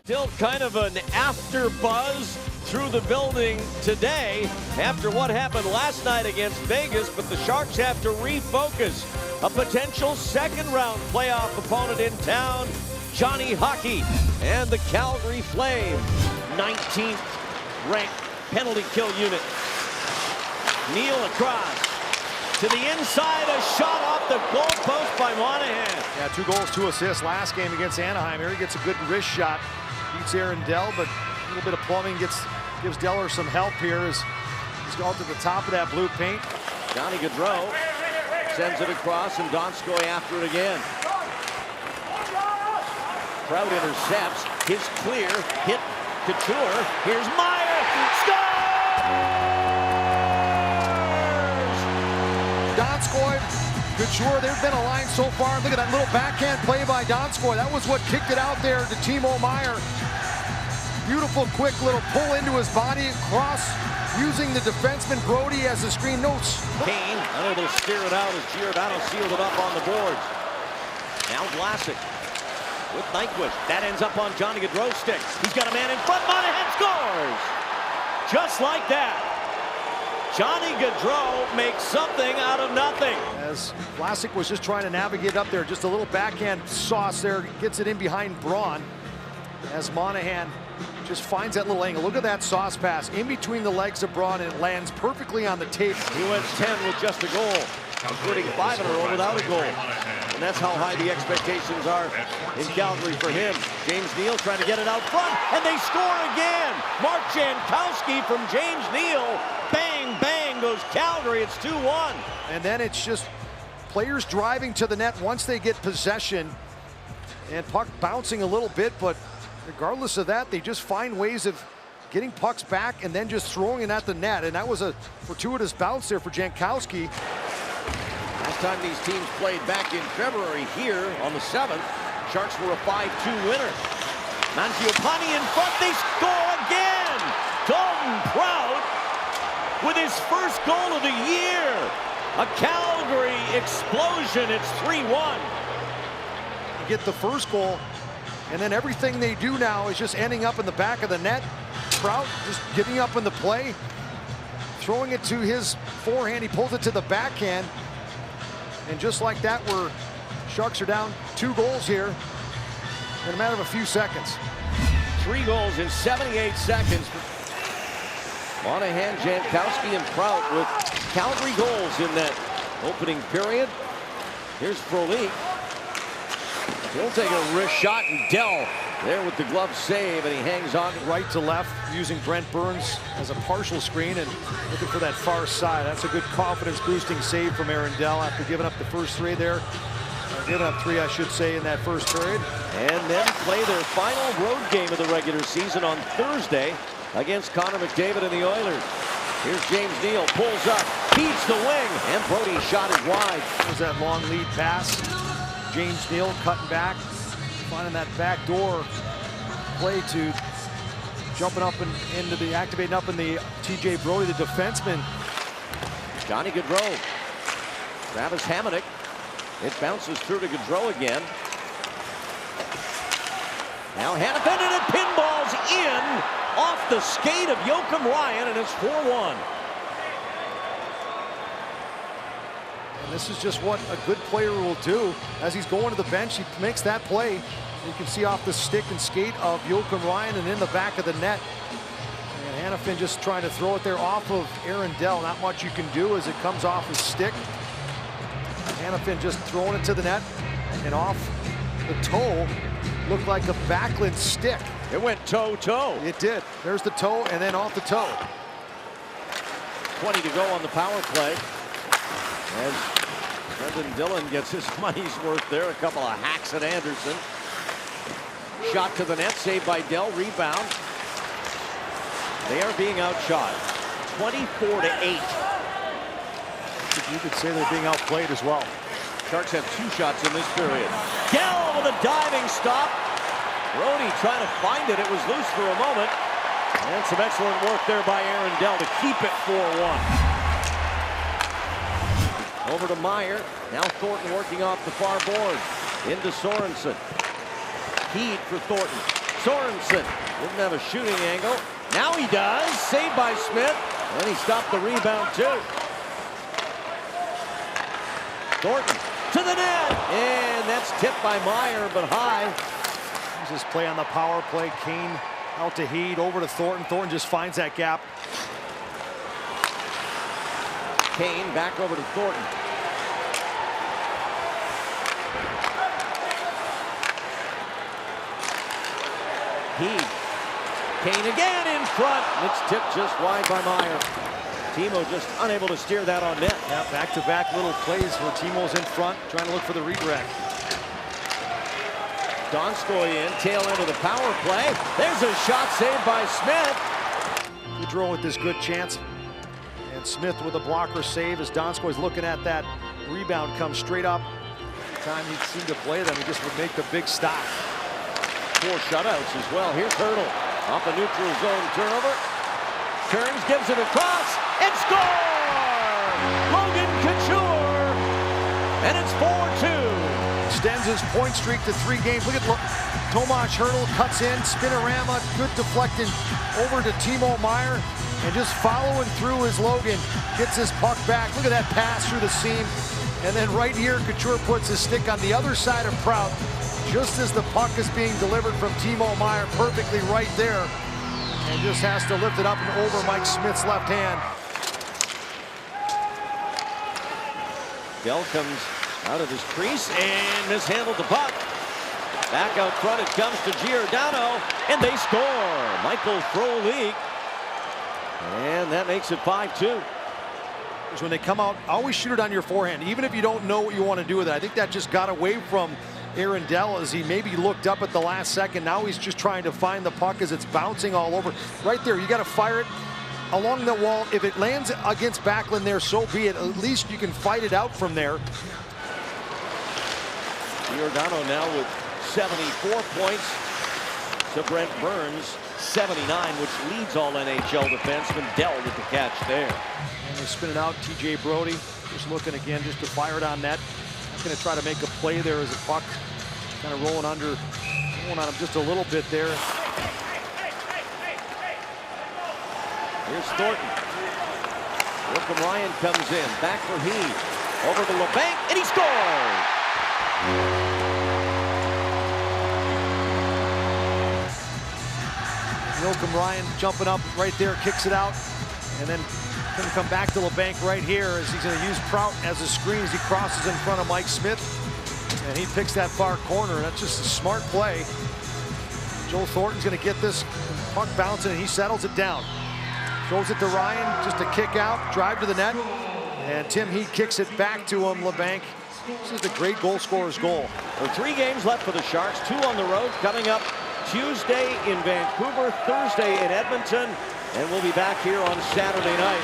Still kind of an after buzz through the building today after what happened last night against Vegas, but the Sharks have to refocus. A potential second round playoff opponent in town, Johnny Hockey and the Calgary Flames. 19th ranked penalty kill unit. Neal across to the inside, a shot off the goalpost by Monahan. Yeah, 2 goals, 2 assists last game against Anaheim. Here he gets a good wrist shot, beats Aaron Dell, but a little bit of plumbing gives Deller some help here as he's gone to the top of that blue paint. Johnny Gaudreau sends it across, and Donskoy after it again. Prout intercepts, his clear, hit Couture. Here's Meier, scores! Donskoy, Couture, there's been a line so far. Look at that little backhand play by Donskoy. That was what kicked it out there to Timo Meier. Beautiful, quick little pull into his body, cross, using the defenseman Brody as a screen. Notes. Kane unable to steer it out as Giordano sealed it up on the boards. Now Vlasic with Nyquist. That ends up on Johnny Gaudreau's stick. He's got a man in front. Monahan scores! Just like that. Johnny Gaudreau makes something out of nothing. As Vlasic was just trying to navigate up there, just a little backhand sauce there, gets it in behind Braun. As Monahan just finds that little angle. Look at that sauce pass in between the legs of Braun, and it lands perfectly on the tape. He went 10 with just a goal, including 5 in a row without a goal. And that's how high the expectations are in Calgary for him. James Neal trying to get it out front, and they score again. Mark Jankowski from James Neal. Bang, bang goes Calgary. It's 2-1. And then it's just players driving to the net once they get possession, and puck bouncing a little bit, but regardless of that, they just find ways of getting pucks back and then just throwing it at the net. And that was a fortuitous bounce there for Jankowski. Last time these teams played back in February here on the 7th, Sharks were a 5-2 winner. Mangiapane in front, they score again! Dalton Prout with his first goal of the year. A Calgary explosion, it's 3-1. You get the first goal, and then everything they do now is just ending up in the back of the net. Prout just getting up in the play, throwing it to his forehand. He pulls it to the backhand. And just like that, we're Sharks are down 2 goals here in a matter of a few seconds. 3 goals in 78 seconds. Monahan, Jankowski, and Prout with Calgary goals in that opening period. Here's Frolik. He'll take a wrist shot, and Dell there with the glove save, and he hangs on right to left, using Brent Burns as a partial screen and looking for that far side. That's a good confidence-boosting save from Aaron Dell after giving up the first 3 there. Giving up 3, I should say, in that first period. And then play their final road game of the regular season on Thursday against Connor McDavid and the Oilers. Here's James Neal, pulls up, feeds the wing, and Brody's shot is wide. There's that long lead pass. James Neal cutting back, finding that back door play to jumping up and activating up in the TJ Brody, the defenseman. Johnny Gaudreau, Travis Hamonic. It bounces through to Gaudreau again. Now Hanifin, and it pinballs in off the skate of Joakim Ryan, and it's 4-1. And this is just what a good player will do. As he's going to the bench, he makes that play. You can see off the stick and skate of Joakim Ryan and in the back of the net. And Hanifin just trying to throw it there off of Aaron Dell. Not much you can do as it comes off his stick. Hanifin just throwing it to the net and off the toe. Looked like a Backlund stick. It went toe-toe. It did. There's the toe and then off the toe. 20 to go on the power play. As Brendan Dillon gets his money's worth there. A couple of hacks at Anderson. Shot to the net, saved by Dell, rebound. They are being outshot, 24-8. You could say they're being outplayed as well. Sharks have 2 shots in this period. Dell with a diving stop. Brody trying to find it. It was loose for a moment. And some excellent work there by Aaron Dell to keep it 4-1. Over to Meier. Now Thornton working off the far board. Into Sorensen. Heed for Thornton. Sorensen didn't have a shooting angle. Now he does. Saved by Smith. And he stopped the rebound too. Thornton to the net. And that's tipped by Meyer, but high. Here's his play on the power play. Kane out to Heed, over to Thornton. Thornton just finds that gap. Kane back over to Thornton. Heed. Kane again in front. It's tipped just wide by Meyer. Timo just unable to steer that on net. Yeah, back-to-back little plays where Timo's in front, trying to look for the redirect. Donskoy in, tail end of the power play. There's a shot saved by Smith. Gaudreau with this good chance. And Smith with a blocker save as Donskoy's looking at that rebound come straight up. Every time he'd seem to play them, he just would make the big stop. 4 shutouts as well. Here's Hurdle off a neutral zone turnover. Turns, gives it across, and scores! Logan Couture, and it's 4-2. Extends his point streak to 3 games. Look at Tomas Hurdle, cuts in, spinorama, good deflecting over to Timo Meyer, and just following through as Logan gets his puck back. Look at that pass through the seam. And then right here, Couture puts his stick on the other side of Prout, just as the puck is being delivered from Timo Meyer, perfectly right there. And just has to lift it up and over Mike Smith's left hand. Dell comes out of his crease and mishandled the puck. Back out front it comes to Giordano, and they score. Michael Frolik. And that makes it 5-2. When they come out, always shoot it on your forehand, even if you don't know what you want to do with it. I think that just got away from Aaron Dell as he maybe looked up at the last second. Now he's just trying to find the puck as it's bouncing all over. Right there, you got to fire it along the wall. If it lands against Backlund there, so be it. At least you can fight it out from there. Giordano now with 74 points to Brent Burns 79, which leads all NHL defensemen. Dell with the catch there. And they're spinning out. TJ Brody just looking again just to fire it on net. Not going to try to make a play there as the puck kind of rolling on him just a little bit there. Here's Thornton. Joakim Ryan comes in. Back for Heed. Over to LeBanc, and he scores! Joakim Ryan jumping up right there, kicks it out, and then going to come back to LeBanc right here as he's going to use Prout as a screen as he crosses in front of Mike Smith. And he picks that far corner. That's just a smart play. Joe Thornton's going to get this puck bouncing, and he settles it down. Throws it to Ryan, just a kick out, drive to the net. And Tim Heed kicks it back to him, LeBanc. This is a great goal scorer's goal. Well, 3 games left for the Sharks, 2 on the road, coming up Tuesday in Vancouver, Thursday in Edmonton, and we'll be back here on Saturday night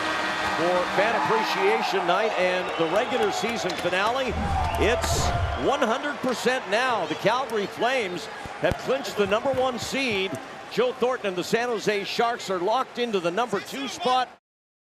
for Fan Appreciation Night and the regular season finale. It's 100% now. The Calgary Flames have clinched the #1 seed. Joe Thornton and the San Jose Sharks are locked into the #2 spot.